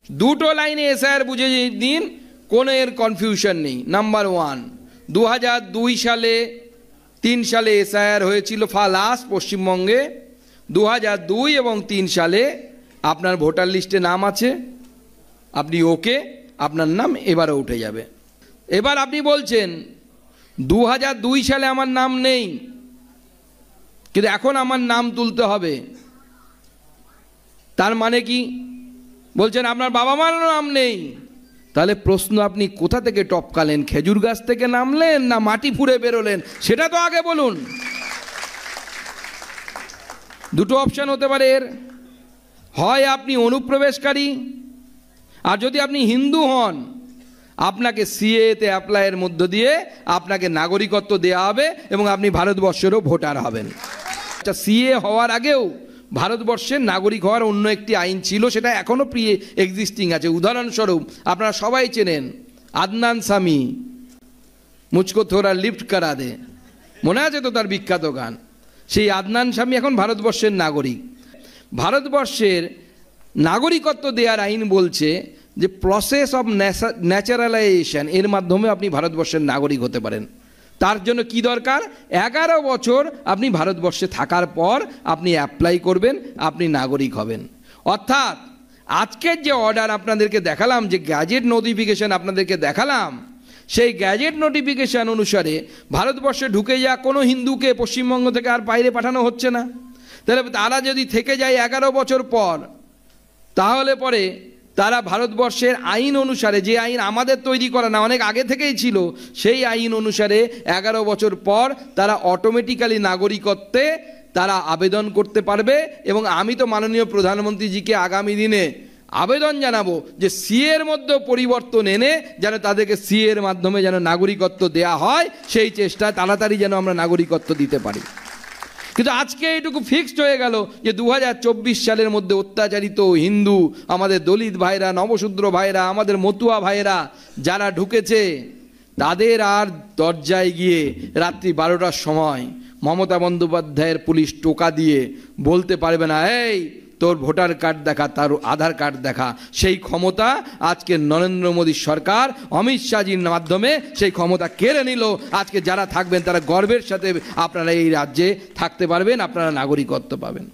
দুটো লাইনে এসআইআর বুঝে দিন, কোনো এর কনফিউশন নেই। নাম্বার ওয়ান, 2002 সালে 3 সালে এসআইআর হয়েছিল লাস্ট পশ্চিমবঙ্গে। 2002 এবং 3 সালে আপনার ভোটার লিস্টে নাম আছে, আপনি ওকে, আপনার নাম এবারও উঠে যাবে। এবার আপনি বলছেন 2002 সালে আমার নাম নেই, কিন্তু এখন আমার নাম তুলতে হবে, তার মানে কি? বলছেন আপনার বাবা মার নাম নেই, তাহলে প্রশ্ন আপনি কোথা থেকে টপকালেন? খেজুর গাছ থেকে নামলেন না মাটি ফুঁড়ে বেরোলেন? সেটা তো আগে বলুন। দুটো অপশন হতে পারে এর, হয় আপনি অনুপ্রবেশকারী, আর যদি আপনি হিন্দু হন আপনাকে সিএতে অ্যাপ্লাইয়ের মধ্য দিয়ে আপনাকে নাগরিকত্ব দেওয়া হবে এবং আপনি ভারতবর্ষেরও ভোটার হবেন। আচ্ছা, সিএ হওয়ার আগেও ভারতবর্ষের নাগরিক হওয়ার অন্য একটি আইন ছিল, সেটা এখনও প্রি এক্সিস্টিং আছে। উদাহরণস্বরূপ আপনারা সবাই চেনেন আদনান সামি, মুঝকো থোড়া লিফট করা দে, মনে আছে তো তার বিখ্যাত গান? সেই আদনান সামি এখন ভারতবর্ষের নাগরিক। ভারতবর্ষের নাগরিকত্ব দেওয়ার আইন বলছে যে প্রসেস অফ ন্যাচারালাইজেশন, এর মাধ্যমে আপনি ভারতবর্ষের নাগরিক হতে পারেন। তার জন্য কি দরকার? 11 বছর আপনি ভারতবর্ষে থাকার পর আপনি অ্যাপ্লাই করবেন, আপনি নাগরিক হবেন। অর্থাৎ আজকের যে অর্ডার আপনাদেরকে দেখালাম, যে গ্যাজেট নোটিফিকেশন আপনাদেরকে দেখালাম, সেই গ্যাজেট নোটিফিকেশন অনুসারে ভারতবর্ষে ঢুকে যাওয়া কোনো হিন্দুকে পশ্চিমবঙ্গ থেকে আর বাইরে পাঠানো হচ্ছে না। তাহলে তারা যদি থেকে যায় 11 বছর পর, তাহলে পরে তারা ভারতবর্ষের আইন অনুসারে, যে আইন আমাদের তৈরি করা না, অনেক আগে থেকেই ছিল, সেই আইন অনুসারে 11 বছর পর তারা অটোমেটিক্যালি নাগরিকত্বে তারা আবেদন করতে পারবে। এবং আমি তো মাননীয় প্রধানমন্ত্রীজিকে আগামী দিনে আবেদন জানাবো যে সিএর মধ্যে পরিবর্তন এনে যেন তাদেরকে সিএর মাধ্যমে যেন নাগরিকত্ব দেয়া হয়, সেই চেষ্টা তাড়াতাড়ি যেন আমরা নাগরিকত্ব দিতে পারি। কিন্তু আজকে এইটুকু ফিক্সড হয়ে গেল যে 2024 সালের মধ্যে অত্যাচারিত হিন্দু, আমাদের দলিত ভাইরা, নবশূদ্র ভাইরা, আমাদের মতুয়া ভাইরা যারা ঢুকেছে, তাদের আর দরজায় গিয়ে রাত্রি 12টার সময় মমতা বন্দ্যোপাধ্যায়ের পুলিশ টোকা দিয়ে বলতে পারবে না, এই তোর ভোটার কার্ড দেখা, তার আধার কার্ড দেখা। সেই ক্ষমতা আজকে নরেন্দ্র মোদী সরকার অমিত শাহজির মাধ্যমে সেই ক্ষমতা কেড়ে নিল। আজকে যারা থাকবেন তারা গর্বের সাথে আপনারা এই রাজ্যে থাকতে পারবেন, আপনারা নাগরিকত্ব পাবেন।